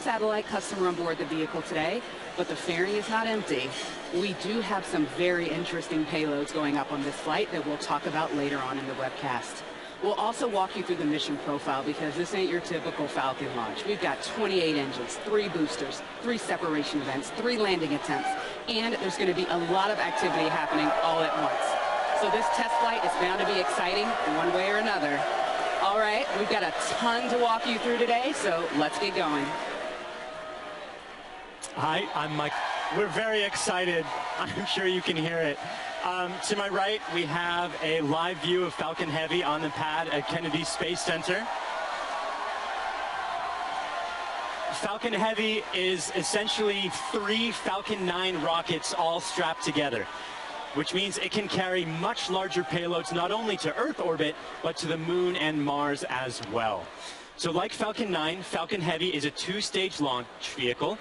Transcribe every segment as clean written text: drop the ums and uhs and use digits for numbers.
satellite customer on board the vehicle today, but the fairing is not empty. We do have some very interesting payloads going up on this flight that we'll talk about later on in the webcast. We'll also walk you through the mission profile because this ain't your typical Falcon launch. We've got 28 engines, 3 boosters, 3 separation events, 3 landing attempts, and there's going to be a lot of activity happening all at once. So this test flight is bound to be exciting one way or another. All right, we've got a ton to walk you through today, so let's get going. Hi, I'm Mike. We're very excited. I'm sure you can hear it. To my right, we have a live view of Falcon Heavy on the pad at Kennedy Space Center. Falcon Heavy is essentially 3 Falcon 9 rockets all strapped together, which means it can carry much larger payloads not only to Earth orbit, but to the Moon and Mars as well. So like Falcon 9, Falcon Heavy is a 2-stage launch vehicle.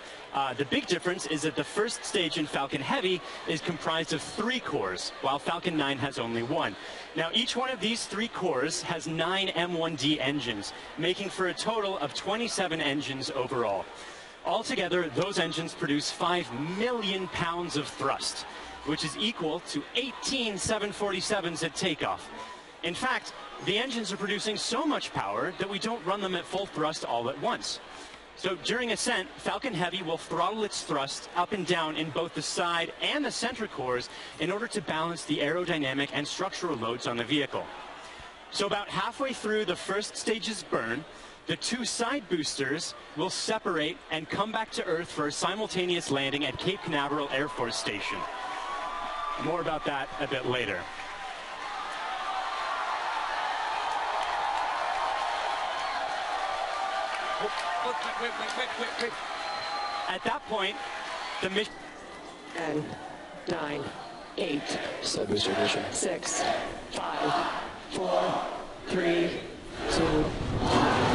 The big difference is that the first stage in Falcon Heavy is comprised of 3 cores, while Falcon 9 has only 1. Now, each one of these 3 cores has 9 M1D engines, making for a total of 27 engines overall. Altogether, those engines produce 5 million pounds of thrust, which is equal to 18 747s at takeoff. In fact, the engines are producing so much power that we don't run them at full thrust all at once. So during ascent, Falcon Heavy will throttle its thrust up and down in both the side and the center cores in order to balance the aerodynamic and structural loads on the vehicle. So about halfway through the first stage's burn, the 2 side boosters will separate and come back to Earth for a simultaneous landing at Cape Canaveral Air Force Station. More about that a bit later. Wait. At that point, the mission... 10, 9, 8, 7, 6, 5, 4, 3, 2, 1.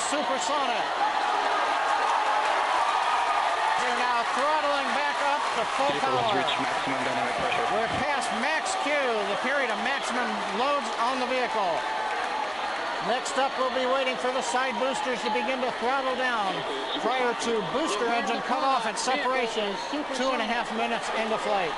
Supersonic. We're now throttling back up to full power. We're past max Q, the period of maximum loads on the vehicle. Next up, we'll be waiting for the side boosters to begin to throttle down prior to booster engine cutoff at separation 2.5 minutes into flight.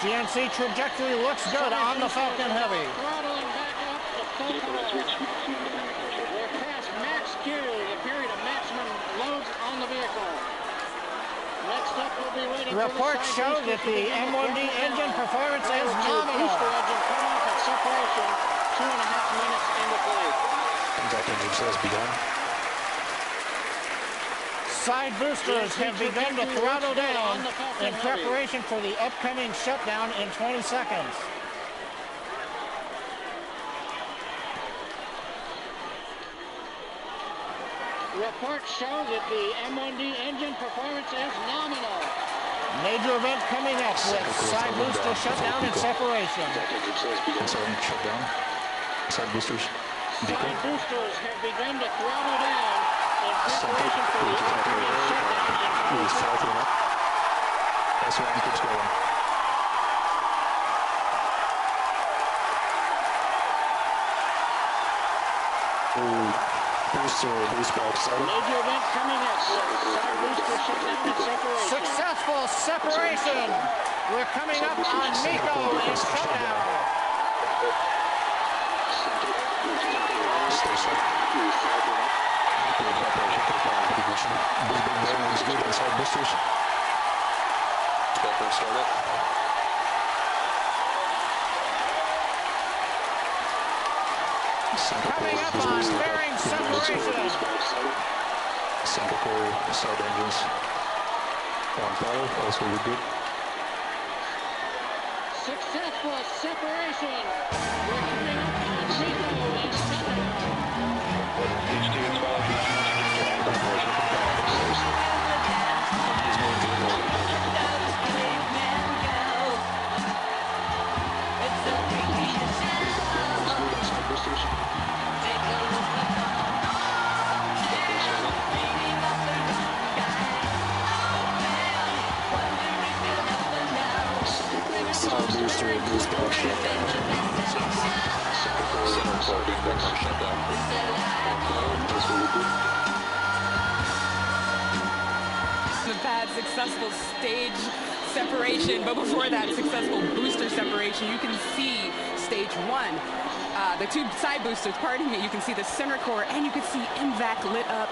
GNC trajectory looks good on the Falcon Heavy. Throttling back up to full power. We're past max Q, the period of maximum loads on the vehicle. Next up, we'll be waiting for reports show that the M1D engine performance is nominal. Booster engine cut off at separation 2.5 minutes into flight. Contact engine has begun. Side boosters have begun to throttle down in preparation for the upcoming shutdown in 20 seconds. Reports show that the M1D engine performance is nominal. Major event coming up with side booster shutdown and separation. Shutdown. Side boosters. Side boosters have begun to throttle down in preparation for the upcoming shutdown. That's why keeps going. Boost box. Major event coming up. Side booster shutdown and separation. Successful separation. We're coming up on Miko in shutdown. Stay set. Big is good inside boosters. Started. coming up on fairing separation. Single core side engines on fire, also good. Successful separation. We're coming up on Nico and Tata. Booster and boost back shutdown. We've had successful stage separation, but before that successful booster separation, you can see stage one. The two side boosters, pardon me, you can see the center core and you can see MVAC lit up.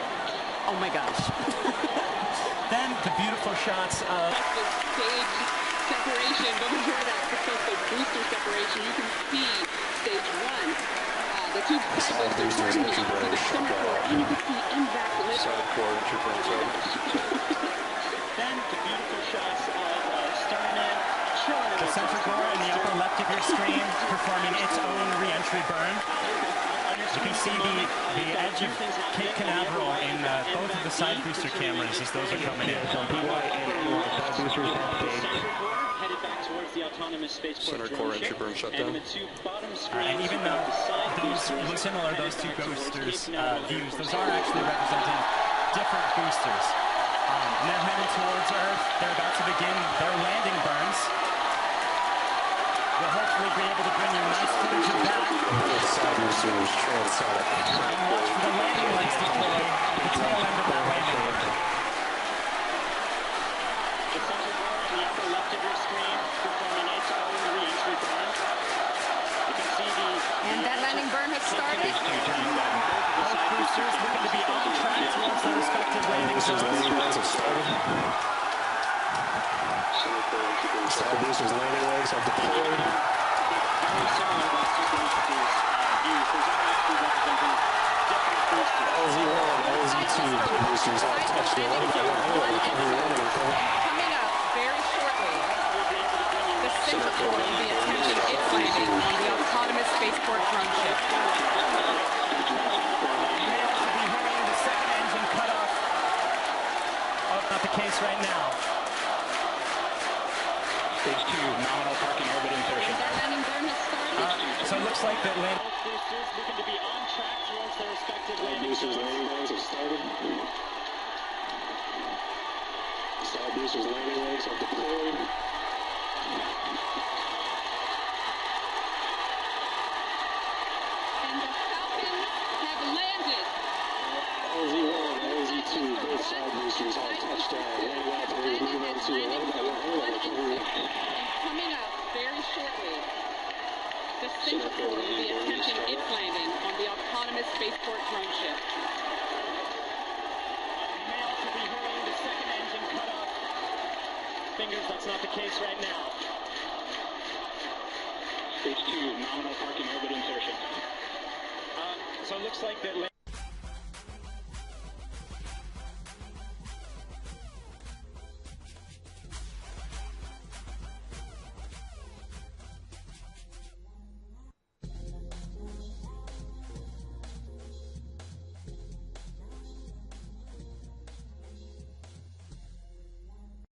Oh my gosh. Then the beautiful shots of Stage separation, but before that successful booster separation, you can see stage one. The two side boosters, pardon me, you can see the center core and you can see MVAC lit up. Side core, then the beautiful shots of stern and chilling. The center core in the upper left of your screen performing its own re-entry burn. You can see the edge of Cape Canaveral in both of the side booster cameras as those are coming in. Headed back towards the autonomous spaceport center core entry burn shutdown. And even though those look similar, those two boosters views, those are actually representing different boosters. Now heading towards Earth, they're about to begin their landing burns. We'll hopefully be able to bring you nice footage of that. Side boosters transonic. And watch for the landing legs deploy at the tail end of that landing burn. The center core in the upper left of your screen performing its own re-entry burn. You can see the... And that landing burn has started. Both boosters looking to be on track towards their respective landing zones. Side boosters landing legs have deployed. Very similar, those two boosters views. Those are actually representing different boosters. LZ1, LZ2 boosters all touched the landing. Coming up very shortly, the center core will be attempting its landing on the autonomous spaceport drone ship. The second engine cut off. Oh, not the case right now. Stage 2, nominal parking orbit insertion. That landing burn has started. So it looks like that land. Both boosters looking to be on track towards their respective landing Boosters zones. landing legs have started. Side boosters landing legs have deployed. And the Falcons have landed. LZ1, LZ2, both side boosters have touched down. Landing operators moving on to Coming up very shortly, the center core will be attempting its landing on the autonomous spaceport drone ship. May also be hearing the second engine cut off. Fingers, that's not the case right now. Stage 2, nominal parking orbit insertion. So it looks like that.